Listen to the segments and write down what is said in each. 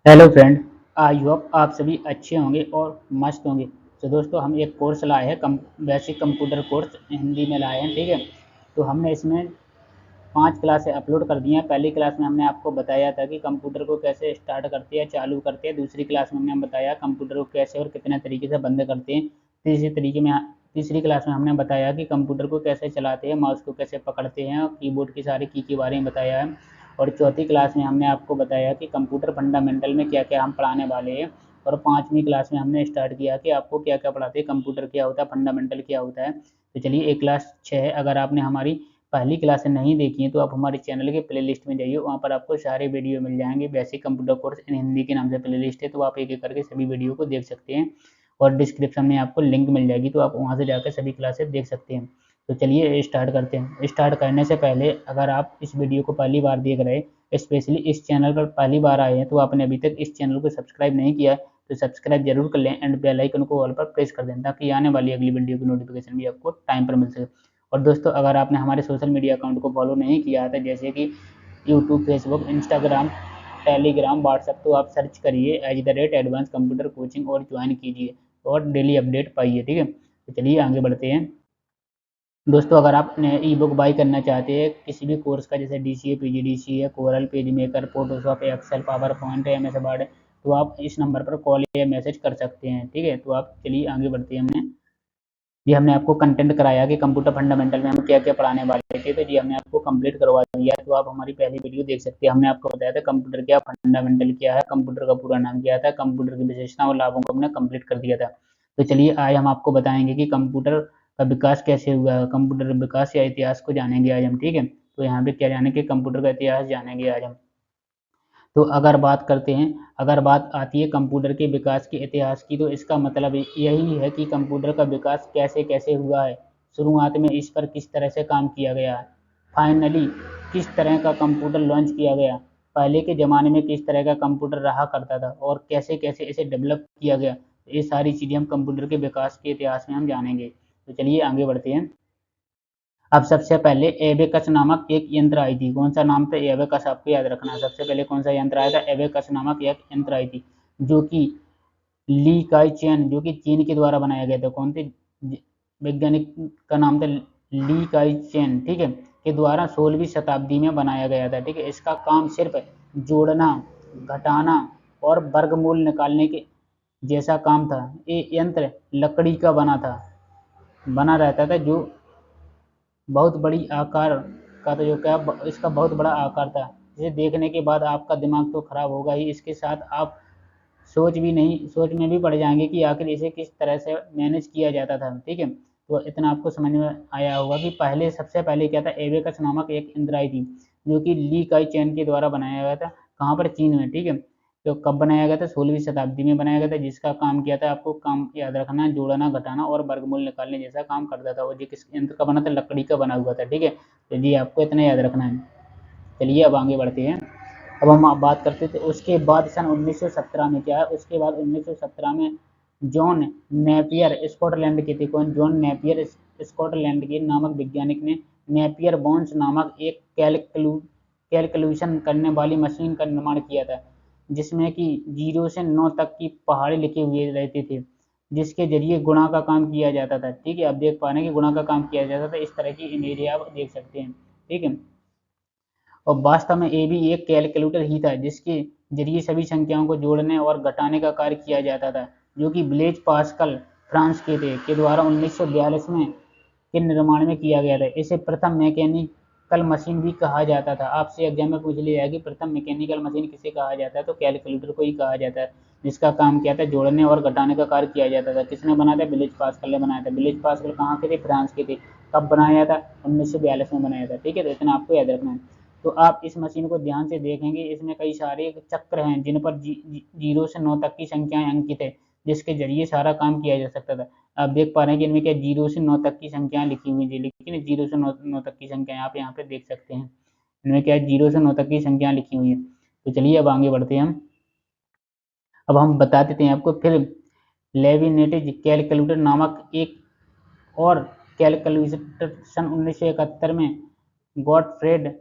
Hello friend. I hope आप सभी अच्छे होंगे और मस्त होंगे। तो दोस्तों हम एक कोर्स लाए हैं, बेसिक कंप्यूटर कोर्स हिंदी में लाए हैं, ठीक है। तो हमने इसमें 5 क्लासें अपलोड कर दी हैं। पहली क्लास में हमने आपको बताया था कि कंप्यूटर को कैसे स्टार्ट करते हैं, चालू करते हैं। दूसरी क्लास में हमने बताया कंप्यूटर को कैसे और कितने तरीके से बंद करते हैं। तीसरी क्लास में हमने बताया कि कंप्यूटर को कैसे चलाते हैं, माउस को कैसे पकड़ते हैं और कीबोर्ड की सारी की के बारे में बताया है। और चौथी क्लास में हमने आपको बताया कि कंप्यूटर फंडामेंटल में क्या क्या हम पढ़ाने वाले हैं। और पाँचवीं क्लास में हमने स्टार्ट किया कि आपको क्या क्या पढ़ाते हैं, कंप्यूटर क्या होता है, फंडामेंटल क्या होता है। तो चलिए, एक क्लास 6 है। अगर आपने हमारी पहली क्लासें नहीं देखी हैं तो आप हमारे चैनल के प्लेलिस्ट में जाइए, वहाँ पर आपको सारे वीडियो मिल जाएंगे। Basic computer course in Hindi के नाम से प्लेलिस्ट है, तो आप एक एक करके सभी वीडियो को देख सकते हैं। और डिस्क्रिप्शन में आपको लिंक मिल जाएगी, तो आप वहाँ से जाकर सभी क्लासेस देख सकते हैं। तो चलिए स्टार्ट करते हैं। स्टार्ट करने से पहले, अगर आप इस वीडियो को पहली बार देख रहे हैं, स्पेशली इस चैनल पर पहली बार आए हैं, तो आपने अभी तक इस चैनल को सब्सक्राइब नहीं किया है तो सब्सक्राइब जरूर कर लें एंड बेल आइकन को ऑल पर प्रेस कर दें, ताकि आने वाली अगली वीडियो की नोटिफिकेशन भी आपको टाइम पर मिल सके। और दोस्तों, अगर आपने हमारे सोशल मीडिया अकाउंट को फॉलो नहीं किया था, जैसे कि YouTube, Facebook, Instagram, Telegram, WhatsApp, तो आप सर्च करिए @एडवांस कंप्यूटर कोचिंग और ज्वाइन कीजिए और डेली अपडेट पाइए, ठीक है। तो चलिए आगे बढ़ते हैं। दोस्तों, अगर आपने ई बुक बाई करना चाहते हैं किसी भी कोर्स का, जैसे DCA, PGDCA, Corel, page maker, Photoshop, Excel, PowerPoint, MS Word, तो आप इस नंबर पर कॉल या मैसेज कर सकते हैं, ठीक है। तो आप चलिए आगे बढ़ते हैं। हमने आपको कंटेंट कराया कि कंप्यूटर फंडामेंटल में हम क्या क्या पढ़ाने वाले थे, तो जी हमने आपको कंप्लीट करवा दिया। तो आप हमारी पहली वीडियो देख सकते हैं। हमने आपको बताया था कंप्यूटर क्या, फंडामेंटल क्या है, कंप्यूटर का पूरा नाम क्या था, कंप्यूटर की विशेषता और लाभों को हमने कंप्लीट कर दिया था। तो चलिए आज हम आपको बताएंगे कि कंप्यूटर का विकास कैसे हुआ है, कंप्यूटर विकास या इतिहास को जानेंगे आज हम, ठीक है। तो यहाँ पे क्या जानेंगे, कंप्यूटर का इतिहास जानेंगे आज हम। तो अगर बात आती है कंप्यूटर के विकास के इतिहास की, तो इसका मतलब यही है कि कंप्यूटर का विकास कैसे कैसे हुआ है। शुरुआत में इस पर किस तरह से काम किया गया है, फाइनली किस तरह का कंप्यूटर लॉन्च किया गया, पहले के ज़माने में किस तरह का कंप्यूटर रहा करता था और कैसे कैसे इसे डेवलप किया गया। ये सारी चीज़ें हम कंप्यूटर के विकास के इतिहास में हम जानेंगे। तो चलिए आगे बढ़ते हैं। अब सबसे पहले एबेकस नामक एक यंत्र आई थी। कौन सा नाम था एबेकस, आपको याद रखना है। सबसे पहले कौन सा यंत्र आया था, एबेकस नामक एक यंत्र आई थी, जो कि ली काई चेन, जो कि चीन के द्वारा बनाया गया था। कौन थे वैज्ञानिक का नाम था, ली काई चेन, ठीक है, के द्वारा 16वीं शताब्दी में बनाया गया था, ठीक है। इसका काम सिर्फ जोड़ना, घटाना और वर्गमूल निकालने के जैसा काम था। ये यंत्र लकड़ी का बना रहता था, जो बहुत बड़ी आकार का था, जो क्या इसका बहुत बड़ा आकार था, जिसे देखने के बाद आपका दिमाग तो खराब होगा ही, इसके साथ आप सोच में भी पड़ जाएंगे कि आखिर इसे किस तरह से मैनेज किया जाता था, ठीक है। तो इतना आपको समझ में आया होगा कि पहले सबसे पहले क्या था, एबेकस नामक एक यंत्र आई थी, जो कि ली काई चैन के द्वारा बनाया गया था। कहाँ पर, चीन में, ठीक है। तो कब बनाया गया था, 16वीं शताब्दी में बनाया गया था। जिसका काम किया था, आपको काम याद रखना, जोड़ना, घटाना और वर्गमूल निकालने जैसा काम करता था। और ये किस यंत्र का बना था, लकड़ी का बना हुआ था, ठीक है। तो जी आपको इतना याद रखना है। चलिए अब आगे बढ़ते हैं। अब हम बात करते थे उसके बाद सन 1917 में क्या है, उसके बाद 1917 में जॉन नेपियर स्कॉटलैंड के थे। कौन, जॉन नेपियर स्कॉटलैंड के नामक वैज्ञानिक ने नेपियर बोन्स नामक एक कैलकुलेशन करने वाली मशीन का निर्माण किया था, जिसमें कि 0 से 9 तक की पहाड़े लिखे हुए रहते थे, जिसके जरिए गुणा का काम किया जाता था, ठीक है। आप देख पा रहे हैं कि गुणा का काम किया जाता था। इस तरह की इमेज आप देख सकते हैं, ठीक है। और वास्तव में ये भी एक कैलकुलेटर ही था, जिसके जरिए सभी संख्याओं को जोड़ने और घटाने का कार्य किया जाता था, जो कि ब्लेज पास्कल फ्रांस के द्वारा 1942 में के निर्माण में किया गया था। इसे प्रथम मैकेनिकल मशीन भी कहा जाता था। आपसे एग्जाम में पूछ लिया है कि प्रथम मैकेनिकल मशीन किसे कहा जाता है, तो कैलकुलेटर को ही कहा जाता है, जिसका काम क्या था, जोड़ने और घटाने का कार्य किया जाता था। किसने बनाया था, ब्लेज पास्कल ने बनाया था। ब्लेज पास्कल कहाँ के थे, फ्रांस के थे। कब बनाया था, 1942 में बनाया था, ठीक है। तो इतना आपको याद रखना है। तो आप इस मशीन को ध्यान से देखेंगे, इसमें कई सारे चक्र हैं, जिन पर 0 से 9 तक की संख्याएं अंकित है, जिसके जरिए सारा काम किया जा सकता था। आप देख पा रहे हैं कि इनमें क्या 0 से 9 तक की संख्याएं लिखी हुई है, लेकिन 0 से 9 तक की संख्याएं आप यहाँ पे देख सकते हैं। इनमें क्या है, 0 से 9 तक की संख्याएं लिखी हुई है। तो चलिए अब आगे बढ़ते हैं हम। अब हम बता देते हैं आपको फिर, लेविनेटिज कैलकुलेटर नामक एक और कैलकुलेटर सन 1971 में गॉटफ्रेड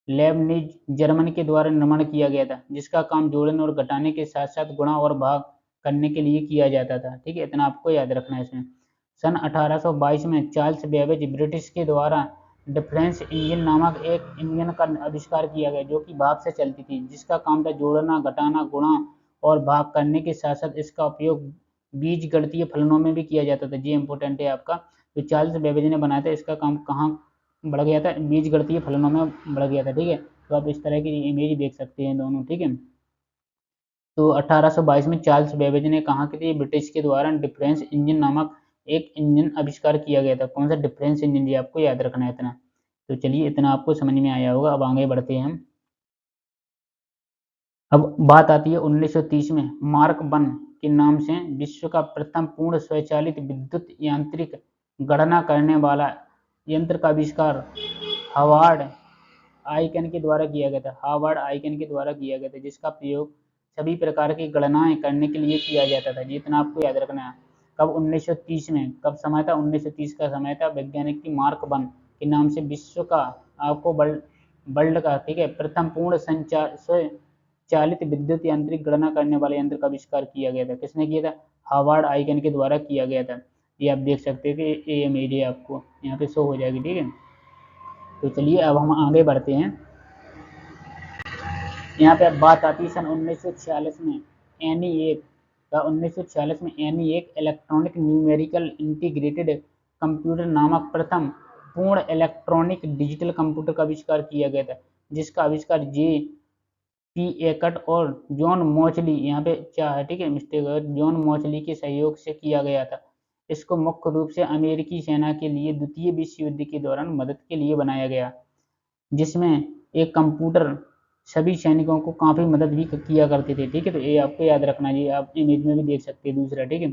लेबनिज जर्मन के द्वारा निर्माण किया गया था, जिसका काम जोड़ने और घटाने के साथ साथ गुणा और भाग करने के लिए किया जाता था। ठीक है, इतना आपको याद रखना है इसमें। सन 1822 में चार्ल्स बेबेज ब्रिटिश के द्वारा डिफरेंस इंजन नामक एक इंजन का आविष्कार किया गया, जो कि भाप से चलती थी, जिसका काम था जोड़ना, घटाना, गुणा और भाग करने के साथ साथ इसका उपयोग बीज गणितीय फलनों में भी किया जाता था। ये इंपॉर्टेंट है आपका। तो चार्ल्स बेबेज ने बनाया था, इसका काम कहाँ बढ़ गया था? बीज गणितीय फलनों में बढ़ गया था। ठीक है, तो आप इस तरह की इमेज देख सकते हैं दोनों। ठीक है, तो 1822 में चार्ल्स बेबेज ने कहा कि ब्रिटिश के द्वारा डिफरेंस इंजन नामक एक इंजन आविष्कार किया गया था। कौन सा? Difference engine. ये आपको याद रखना है इतना। तो चलिए, इतना आपको समझ में आया होगा। अब आगे बढ़ते हैं हम। अब बात आती है 1930 में मार्क वन के नाम से विश्व का प्रथम पूर्ण स्वचालित विद्युत यांत्रिक गणना करने वाला यंत्र का आविष्कार हार्वर्ड आइकन के द्वारा किया गया था। हार्वर्ड आइकन के द्वारा किया गया था, जिसका प्रयोग सभी प्रकार की गणनाएं करने के लिए किया जाता था। जितना आपको याद रखना है। कब? 1930 में। कब समय था? 1930 का समय था। वैज्ञानिक की मार्क वन के नाम से विश्व का, आपको वर्ल्ड का, ठीक है, प्रथम पूर्ण स्वचालित विद्युत यांत्रिक गणना करने वाले यंत्र का आविष्कार किया गया था। किसने किया था? हार्वर्ड आइकन के द्वारा किया गया था। ये आप देख सकते हैं कि ये इमेज है, आपको यहाँ पे शो हो जाएगी। ठीक है, तो चलिए अब हम आगे बढ़ते हैं। यहाँ पे अब बात आती है सन 1946 में ENIAC का। 1946 में ENIAC electronic numerical integrated computer नामक प्रथम पूर्ण इलेक्ट्रॉनिक डिजिटल कंप्यूटर का आविष्कार किया गया था, जिसका आविष्कार P. एकट और जॉन मॉचली, यहाँ पे क्या है, ठीक है, मिस्टेक है, जॉन मॉचली के सहयोग से किया गया था। इसको मुख्य रूप से अमेरिकी सेना के लिए द्वितीय विश्व युद्ध के दौरान मदद के लिए बनाया गया, जिसमें एक कंप्यूटर सभी सैनिकों को काफ़ी मदद भी किया करते थे। ठीक है, तो ये आपको याद रखना चाहिए। आप इमेज में भी देख सकते हैं दूसरा। ठीक है,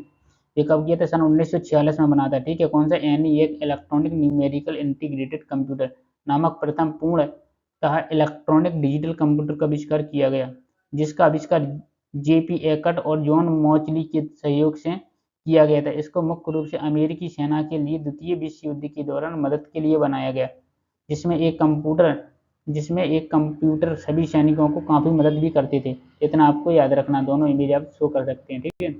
ये कब किया था? सन 1946 में बना था। ठीक है, कौन सा? ENIAC electronic numerical integrated computer नामक प्रथम पूर्णतः इलेक्ट्रॉनिक डिजिटल कंप्यूटर का आविष्कार किया गया, जिसका आविष्कार P. एकट और जॉन मॉचली के सहयोग से किया गया था। इसको मुख्य रूप से अमेरिकी सेना के लिए द्वितीय विश्व युद्ध के दौरान मदद के लिए बनाया गया, जिसमें एक कंप्यूटर सभी सैनिकों को काफ़ी मदद भी करते थे। इतना आपको याद रखना। दोनों इमेज आप शो कर सकते हैं। ठीक है,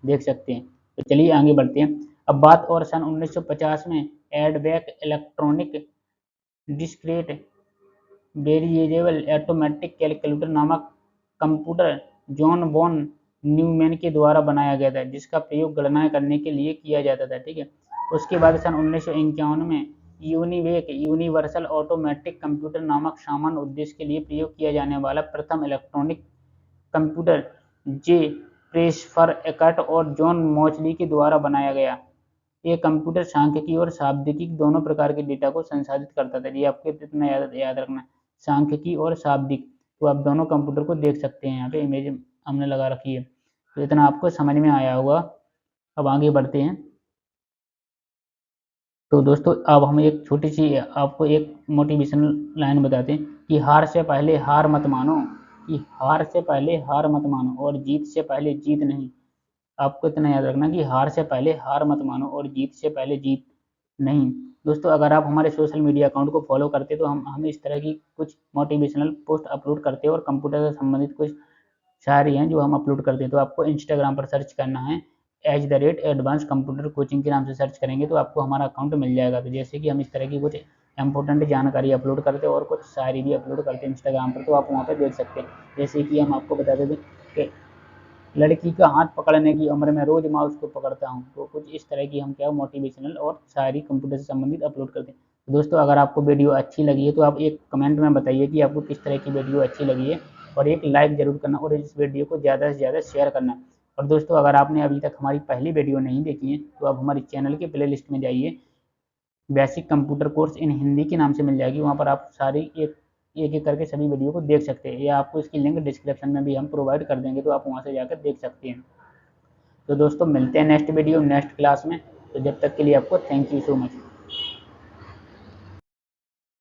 देख सकते हैं। तो चलिए आगे बढ़ते हैं। अब बात और सन 1950 में EDVAC electronic discrete variable automatic calculator नामक कंप्यूटर जॉन वॉन न्यूमैन के द्वारा बनाया गया था, जिसका प्रयोग गणना करने के लिए किया जाता था। ठीक है, उसके बाद सन 1951 में यूनिवेक यूनिवर्सल ऑटोमेटिक कंप्यूटर नामक सामान्य उद्देश्य के लिए प्रयोग किया जाने वाला प्रथम इलेक्ट्रॉनिक कंप्यूटर जे प्रेसफर एकट और जॉन मॉचली के द्वारा बनाया गया। ये कंप्यूटर सांख्यिकी और शाब्दिकी दोनों प्रकार के डेटा को संसाधित करता था। ये आपको इतना याद रखना है, सांख्यिकी और शाब्दिक। तो आप दोनों कंप्यूटर को देख सकते हैं, यहाँ पे इमेज हमने लगा रखी है। तो इतना आपको समझ में आया होगा। अब आगे बढ़ते हैं। तो दोस्तों, अब हम एक छोटी सी आपको एक मोटिवेशनल लाइन बताते हैं कि हार से पहले हार मत मानो, कि हार से पहले हार मत मानो और जीत से पहले जीत नहीं। आपको इतना याद रखना कि हार से पहले हार मत मानो और जीत से पहले जीत नहीं। दोस्तों, अगर आप हमारे सोशल मीडिया अकाउंट को फॉलो करते हैं तो हम इस तरह की कुछ मोटिवेशनल पोस्ट अपलोड करते हैं और कंप्यूटर से संबंधित कुछ शायरी हैं जो हम अपलोड करते हैं। तो आपको इंस्टाग्राम पर सर्च करना है @एडवांस कंप्यूटर कोचिंग के नाम से सर्च करेंगे तो आपको हमारा अकाउंट मिल जाएगा। तो जैसे कि हम इस तरह की कुछ इंपॉर्टेंट जानकारी अपलोड करते हैं और कुछ शायरी भी अपलोड करते हैं इंस्टाग्राम पर, तो आप वहाँ पर देख सकते हैं। जैसे कि हम आपको बता देते कि लड़की का हाथ पकड़ने की उम्र में रोज माउस को पकड़ता हूँ। तो कुछ इस तरह की हम क्या मोटिवेशनल और शायरी कंप्यूटर से संबंधित अपलोड करते हैं। तो दोस्तों, अगर आपको वीडियो अच्छी लगी है तो आप एक कमेंट में बताइए कि आपको किस तरह की वीडियो अच्छी लगी है, और एक लाइक जरूर करना और इस वीडियो को ज़्यादा से ज़्यादा शेयर करना। और दोस्तों, अगर आपने अभी तक हमारी पहली वीडियो नहीं देखी है तो आप हमारे चैनल के प्ले लिस्ट में जाइए, basic computer course in Hindi के नाम से मिल जाएगी। वहाँ पर आप सारी एक एक करके सभी वीडियो को देख सकते हैं, या आपको इसकी लिंक डिस्क्रिप्शन में भी हम प्रोवाइड कर देंगे, तो आप वहाँ से जाकर देख सकते हैं। तो दोस्तों, मिलते हैं नेक्स्ट वीडियो नेक्स्ट क्लास में। तो जब तक के लिए आपको थैंक यू सो मच।